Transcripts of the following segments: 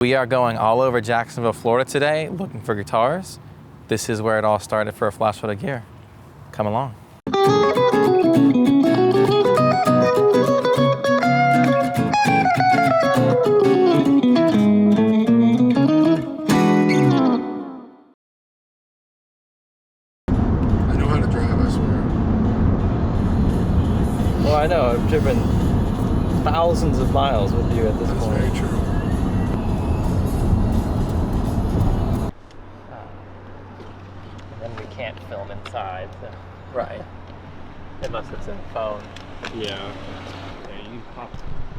We are going all over Jacksonville, Florida today, looking for guitars. This is where it all started for Flash Out of Gear. Come along. Well, I know, I've driven thousands of miles with you at this point. That's very true. And then we can't film inside, so. Right. Unless it's in a phone. Yeah. Yeah, you can pop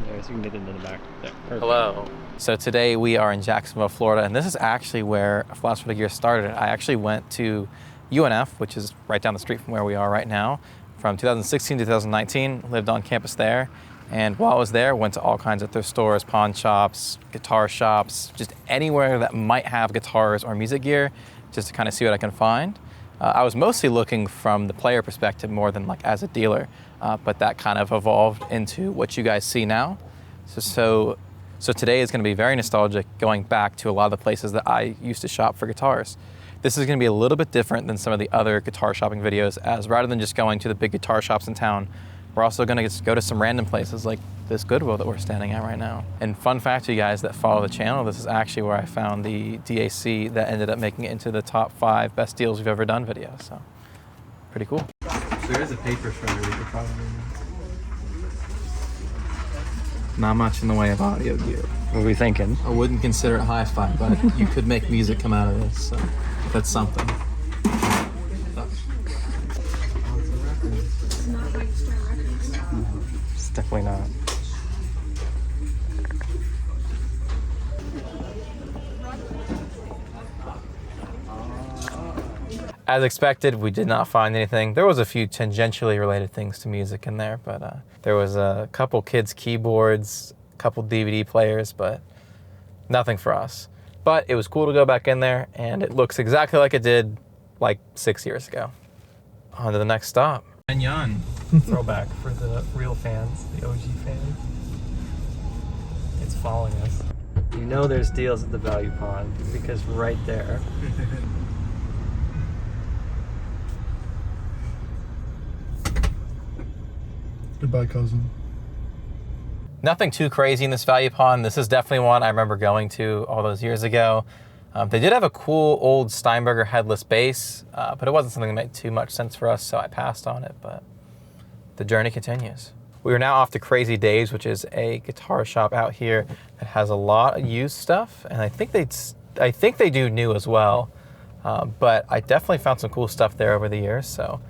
there so you can get into the back there. Perfect. Hello. So today we are in Jacksonville, Florida, and this is actually where Flash Out of Gear started. I actually went to UNF, which is right down the street from where we are right now, from 2016 to 2019, lived on campus there. And while I was there, went to all kinds of thrift stores, pawn shops, guitar shops, just anywhere that might have guitars or music gear, just to kind of see what I can find. I was mostly looking from the player perspective more than like as a dealer, but that kind of evolved into what you guys see now. So today is going to be very nostalgic, going back to a lot of the places that I used to shop for guitars. This is going to be a little bit different than some of the other guitar shopping videos, as rather than just going to the big guitar shops in town, we're also going to go to some random places like this Goodwill that we're standing at right now. And fun fact to you guys that follow the channel, this is actually where I found the DAC that ended up making it into the top 5 best deals we've ever done video, so pretty cool. So there's a paper shredder we could probably use. Not much in the way of audio gear. What are we thinking? I wouldn't consider it hi-fi, but you could make music come out of this, so that's something. It's definitely not. As expected, we did not find anything. There was a few tangentially related things to music in there, but there was a couple kids' keyboards, a couple DVD players, but nothing for us. But it was cool to go back in there, and it looks exactly like it did like 6 years ago. On to the next stop. Yan. Throwback for the real fans, the OG fans. It's following us. You know there's deals at the Value Pond because right there. Goodbye, cousin. Nothing too crazy in this Value Pond. This is definitely one I remember going to all those years ago. They did have a cool old Steinberger headless bass, but it wasn't something that made too much sense for us, so I passed on it, but the journey continues. We are now off to Crazy Dave's, which is a guitar shop out here that has a lot of used stuff, and I think they do new as well, but I definitely found some cool stuff there over the years, so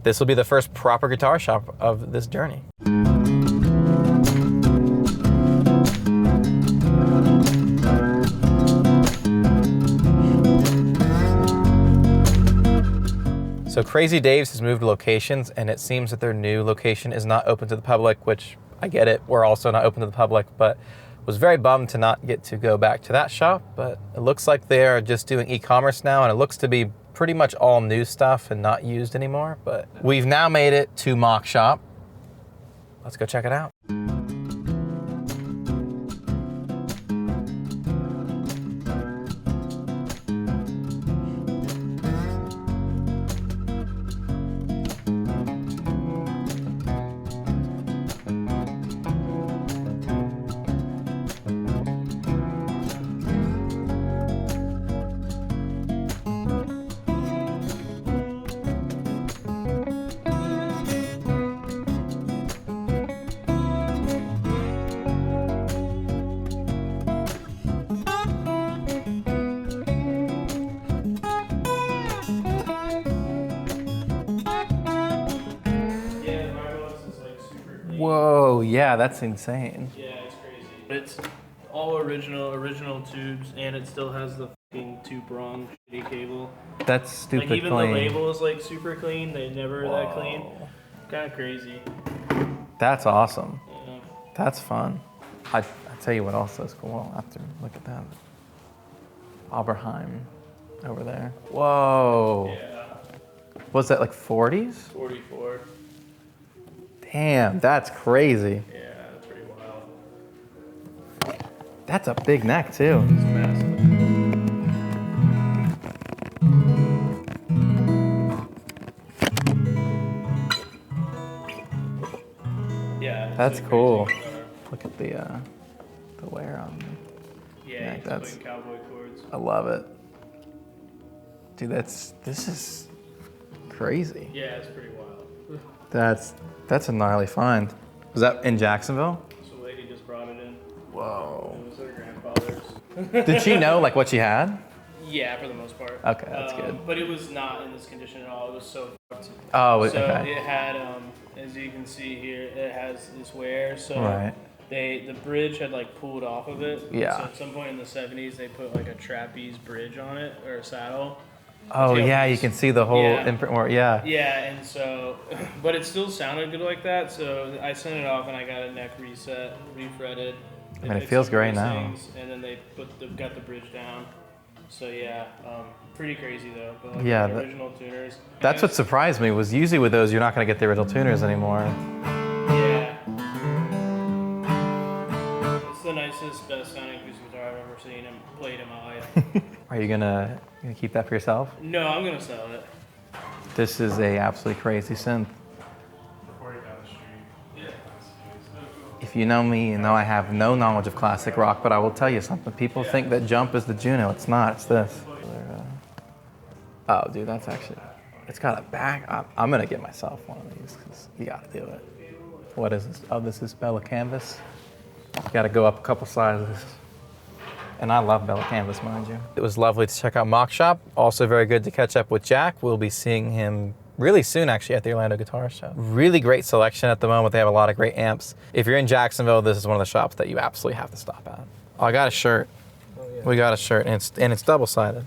this will be the first proper guitar shop of this journey. So Crazy Dave's has moved locations, and it seems that their new location is not open to the public, which I get it. We're also not open to the public, but was very bummed to not get to go back to that shop. But it looks like they are just doing e-commerce now, and it looks to be pretty much all new stuff and not used anymore. But we've now made it to Mockshop. Let's go check it out. Whoa, yeah, that's insane. Yeah, it's crazy. It's all original tubes, and it still has the fucking 2-prong shitty cable. That's stupid like, even clean. the label is like super clean. They never that clean. Kind of crazy. That's awesome. Yeah. That's fun. I tell you what else is cool. I'll have to look at that. Oberheim over there. Whoa. Yeah. Was that like 40s? 44. Damn, that's crazy. Yeah, that's pretty wild. That's a big neck too. It's massive. Yeah. it's That's a crazy cool. guitar. Look at the wear on them. Yeah, he's that's- playing cowboy chords. I love it. Dude, this is crazy. Yeah, it's pretty wild. That's a gnarly find. Was that in Jacksonville? So lady just brought it in. Whoa. It was her grandfather's. Did she know like what she had? Yeah, for the most part. Okay, that's good. But it was not in this condition at all. It was so fucked. Oh, So okay. it had, as you can see here, it has this wear. So Right. the bridge had like pulled off of it. Yeah. So at some point in the 70s, they put like a trapeze bridge on it or a saddle. Oh Tail yeah, you piece. can see the whole Yeah. imprint. Or yeah. Yeah, and so, but it still sounded good like that. So I sent it off and I got a neck reset, refretted. I mean, it fixed feels some great loose now. things, and then they got the bridge down. So yeah, pretty crazy though. But like Yeah, the that- original tuners. That's what surprised me was usually with those you're not gonna get the original tuners anymore. Yeah. It's the nicest, best sounding acoustic guitar I've ever seen and played in my life. Are you gonna keep that for yourself? No, I'm gonna sell it. This is a absolutely crazy synth. If you know me, you know I have no knowledge of classic rock, but I will tell you something. People think that Jump is the Juno. It's not. It's this. Oh, dude, that's actually. It's got a back. I'm gonna get myself one of these because you gotta do it. What is this? Oh, this is Bella Canvas. You gotta go up a couple sizes. And I love Bella Canvas, mind you. It was lovely to check out Mockshop. Also very good to catch up with Jack. We'll be seeing him really soon, actually, at the Orlando Guitar Show. Really great selection at the moment. They have a lot of great amps. If you're in Jacksonville, this is one of the shops that you absolutely have to stop at. Oh, I got a shirt. Oh, yeah. We got a shirt, and it's double-sided.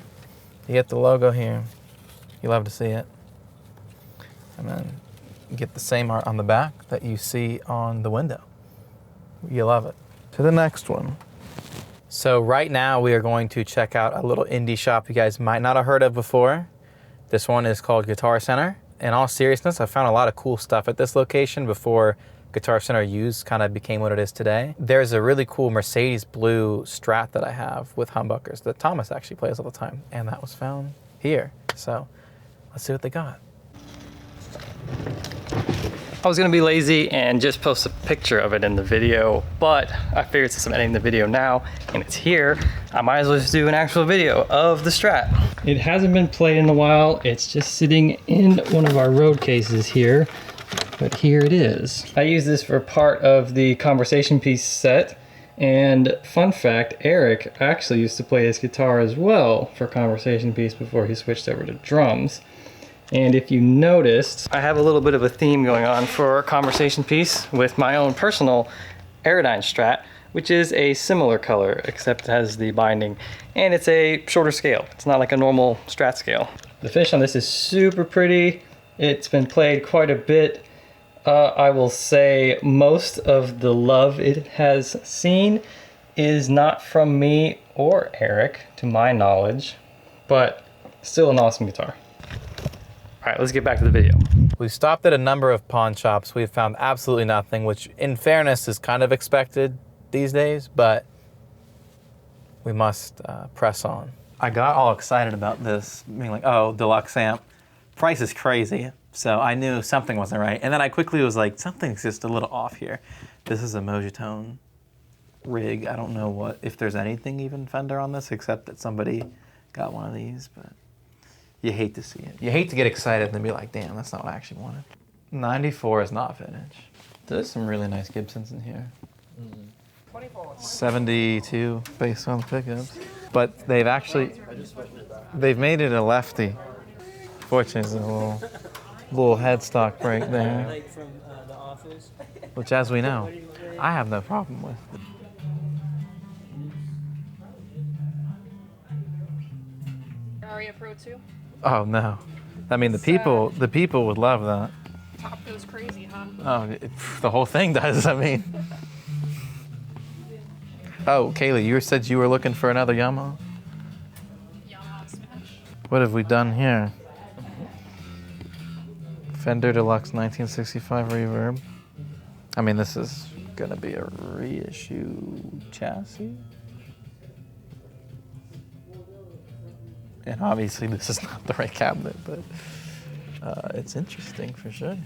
You get the logo here. You love to see it. And then you get the same art on the back that you see on the window. You love it. To the next one. So right now we are going to check out a little indie shop you guys might not have heard of before. This one is called Guitar Center. In all seriousness, I found a lot of cool stuff at this location before Guitar Center used kind of became what it is today. There's a really cool Mercedes blue Strat that I have with humbuckers that Thomas actually plays all the time, and that was found here. So let's see what they got. I was gonna be lazy and just post a picture of it in the video, but I figured since I'm editing the video now and it's here, I might as well just do an actual video of the Strat. It hasn't been played in a while. It's just sitting in one of our road cases here, but here it is. I use this for part of the conversation piece set. And fun fact, Eric actually used to play this guitar as well for conversation piece before he switched over to drums. And if you noticed, I have a little bit of a theme going on for conversation piece with my own personal Aerodyne Strat, which is a similar color, except it has the binding, and it's a shorter scale. It's not like a normal Strat scale. The finish on this is super pretty. It's been played quite a bit. I will say most of the love it has seen is not from me or Eric, to my knowledge, but still an awesome guitar. All right, let's get back to the video. We've stopped at a number of pawn shops. We've found absolutely nothing, which in fairness is kind of expected these days, but we must press on. I got all excited about this, being like, oh, deluxe amp. Price is crazy, so I knew something wasn't right. And then I quickly was like, something's just a little off here. This is a Mojitone rig. I don't know if there's anything even Fender on this, except that somebody got one of these, but you hate to see it. You hate to get excited and then be like, damn, that's not what I actually wanted. 94 is not vintage. There's some really nice Gibsons in here. 72 based on the pickups. But they've made it a lefty. Fortunately, there's a little headstock break there. Like from The Office. Which, as we know, I have no problem with. Aria Pro 2. Oh no, I mean the people would love that. Top goes crazy, huh? Oh, the whole thing does. I mean. Oh, Kaylee, you said you were looking for another Yamaha. Yamaha Smash. What have we done here? Fender Deluxe 1965 Reverb. I mean, this is gonna be a reissue chassis. And obviously this is not the right cabinet, but it's interesting for sure.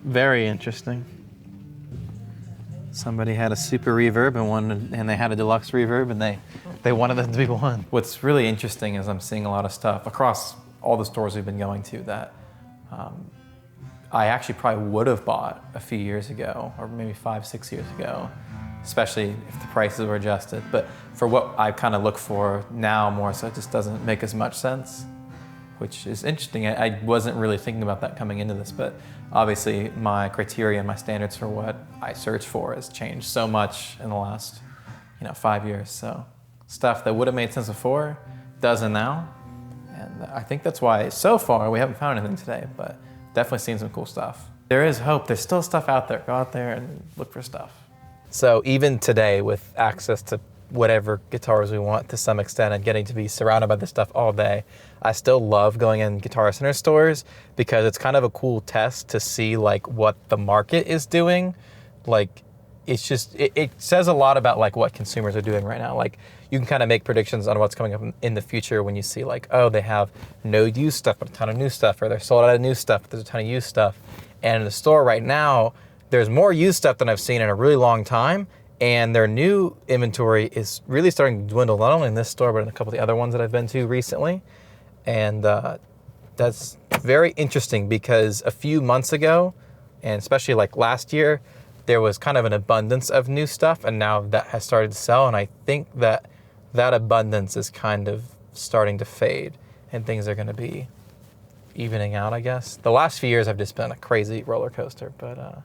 Very interesting. Somebody had a super reverb and they had a deluxe reverb, and they wanted them to be one. What's really interesting is I'm seeing a lot of stuff across all the stores we've been going to that I actually probably would have bought a few years ago, or maybe 5-6 years ago, especially if the prices were adjusted. But for what I kind of look for now more so, it just doesn't make as much sense, which is interesting. I wasn't really thinking about that coming into this, but obviously my criteria and my standards for what I search for has changed so much in the last 5 years. So stuff that would have made sense before doesn't now. And I think that's why so far we haven't found anything today, but definitely seen some cool stuff. There is hope. There's still stuff out there. Go out there and look for stuff. So even today, with access to whatever guitars we want to some extent and getting to be surrounded by this stuff all day, I still love going in Guitar Center stores because it's kind of a cool test to see like what the market is doing. Like it's just, it says a lot about like what consumers are doing right now. Like you can kind of make predictions on what's coming up in the future when you see like, oh, they have no used stuff, but a ton of new stuff, or they're sold out of new stuff, but there's a ton of used stuff. And in the store right now, there's more used stuff than I've seen in a really long time. And their new inventory is really starting to dwindle, not only in this store, but in a couple of the other ones that I've been to recently. And that's very interesting because a few months ago, and especially like last year, there was kind of an abundance of new stuff, and now that has started to sell. And I think that that abundance is kind of starting to fade, and things are going to be evening out, I guess. The last few years have just been a crazy roller coaster, but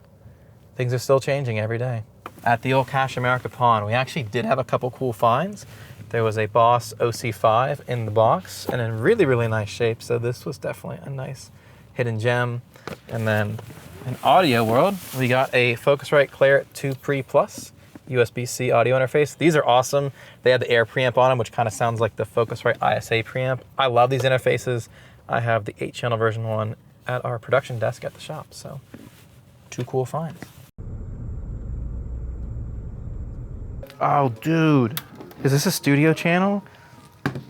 things are still changing every day. At the old Cash America Pawn, we actually did have a couple cool finds. There was a Boss OC5 in the box and in really, really nice shape. So this was definitely a nice hidden gem. And then in audio world, we got a Focusrite Claret 2 Pre Plus USB-C audio interface. These are awesome. They had the air preamp on them, which kind of sounds like the Focusrite ISA preamp. I love these interfaces. I have the 8-channel version one at our production desk at the shop. So 2 cool finds. Oh, dude. Is this a studio channel?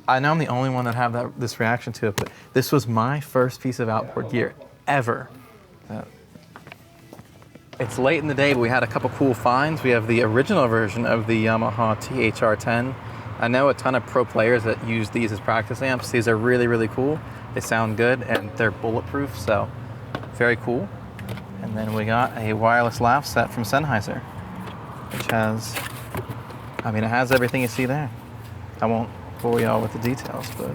I know I'm the only one that have this reaction to it, but this was my first piece of outboard gear ever. It's late in the day, but we had a couple cool finds. We have the original version of the Yamaha THR-10. I know a ton of pro players that use these as practice amps. These are really, really cool. They sound good and they're bulletproof, so very cool. And then we got a wireless lav set from Sennheiser, which has, I mean, it has everything you see there. I won't bore y'all with the details, but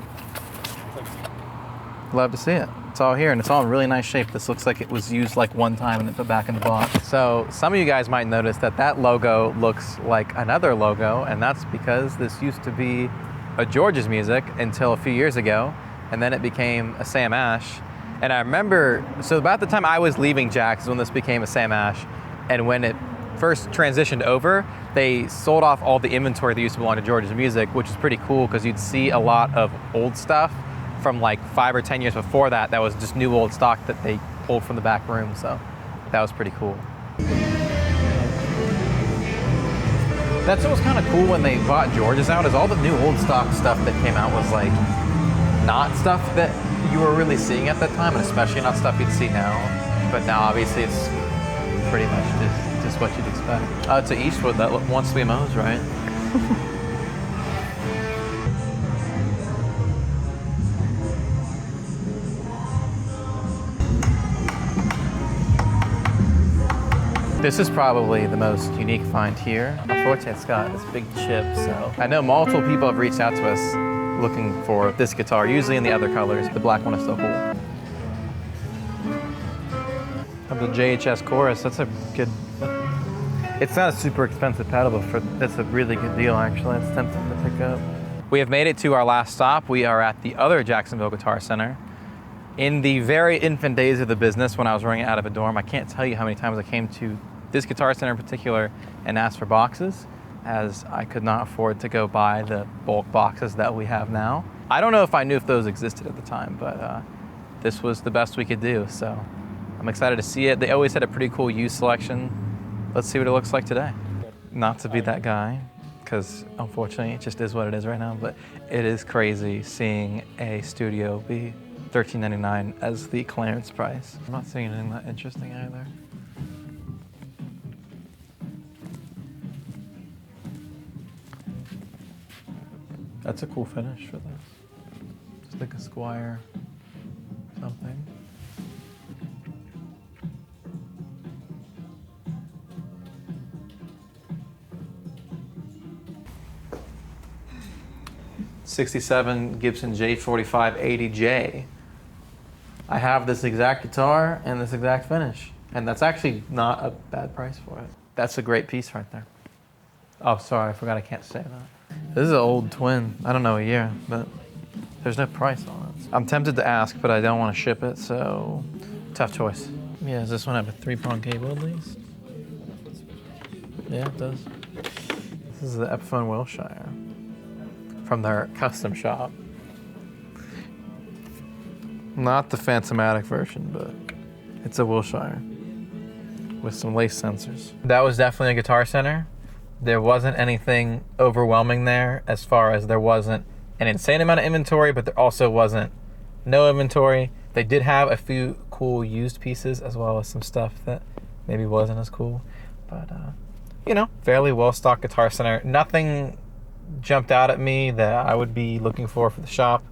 love to see it. It's all here and it's all in really nice shape. This looks like it was used like one time and then put back in the box. So some of you guys might notice that that logo looks like another logo, and that's because this used to be a George's Music until a few years ago, and then it became a Sam Ash. And I remember, so about the time I was leaving Jack's is when this became a Sam Ash, and when it first transitioned over, they sold off all the inventory that used to belong to George's Music, which is pretty cool because you'd see a lot of old stuff from like 5 or 10 years before that was just new old stock that they pulled from the back room. So that was pretty cool. That's what was kind of cool when they bought George's out, is all the new old stock stuff that came out was like not stuff that you were really seeing at that time, and especially not stuff you'd see now. But now obviously it's pretty much just what you'd expect. To Eastwood, that wants to be Moe's, right? This is probably the most unique find here. Unfortunately, it's got this big chip, so. I know multiple people have reached out to us looking for this guitar, usually in the other colors. The black one is still cool. Of the JHS Chorus, that's a good, it's not a super expensive pedal, but that's a really good deal actually. It's tempting to pick up. We have made it to our last stop. We are at the other Jacksonville Guitar Center. In the very infant days of the business, when I was running out of a dorm, I can't tell you how many times I came to this Guitar Center in particular and asked for boxes, as I could not afford to go buy the bulk boxes that we have now. I don't know if I knew if those existed at the time, but this was the best we could do, so I'm excited to see it. They always had a pretty cool used selection. Let's see what it looks like today. Not to be that guy, because unfortunately it just is what it is right now, but it is crazy seeing a studio be $13.99 as the clearance price. I'm not seeing anything that interesting either. That's a cool finish for this. Just like a Squire something. '67 Gibson J45 80J. I have this exact guitar and this exact finish, and that's actually not a bad price for it. That's a great piece right there. Oh, sorry, I forgot I can't say that. This is an old twin. I don't know a year, but there's no price on it. I'm tempted to ask, but I don't want to ship it, so tough choice. Yeah, does this one have a 3-prong cable at least? Yeah, it does. This is the Epiphone Wilshire from their custom shop. Not the Phantomatic version, but it's a Wilshire with some lace sensors. That was definitely a Guitar Center. There wasn't anything overwhelming there, as far as there wasn't an insane amount of inventory, but there also wasn't no inventory. They did have a few cool used pieces, as well as some stuff that maybe wasn't as cool. But, you know, fairly well-stocked Guitar Center. Nothing jumped out at me that I would be looking for the shop.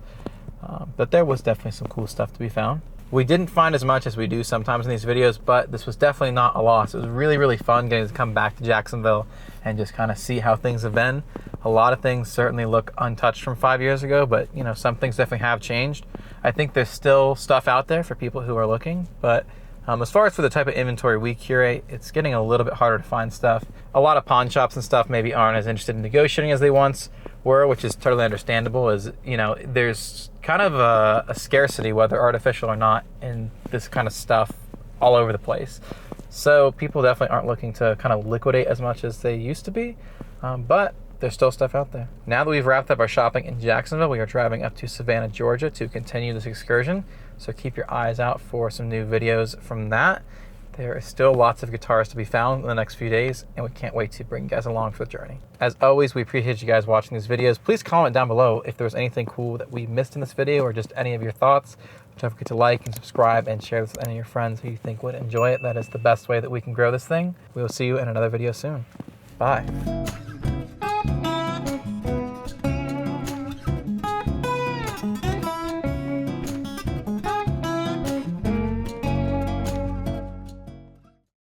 But there was definitely some cool stuff to be found. We didn't find as much as we do sometimes in these videos, but this was definitely not a loss. It was really, really fun getting to come back to Jacksonville and just kind of see how things have been. A lot of things certainly look untouched from 5 years ago, but you know, some things definitely have changed. I think there's still stuff out there for people who are looking, but as far as for the type of inventory we curate, it's getting a little bit harder to find stuff. A lot of pawn shops and stuff maybe aren't as interested in negotiating as they once were, which is totally understandable. Is, you know, there's kind of a scarcity, whether artificial or not, in this kind of stuff all over the place. So people definitely aren't looking to kind of liquidate as much as they used to be, but there's still stuff out there. Now that we've wrapped up our shopping in Jacksonville, we are driving up to Savannah, Georgia to continue this excursion. So keep your eyes out for some new videos from that. There is still lots of guitars to be found in the next few days, and we can't wait to bring you guys along for the journey. As always, we appreciate you guys watching these videos. Please comment down below if there was anything cool that we missed in this video, or just any of your thoughts. Don't forget to like and subscribe and share this with any of your friends who you think would enjoy it. That is the best way that we can grow this thing. We will see you in another video soon. Bye.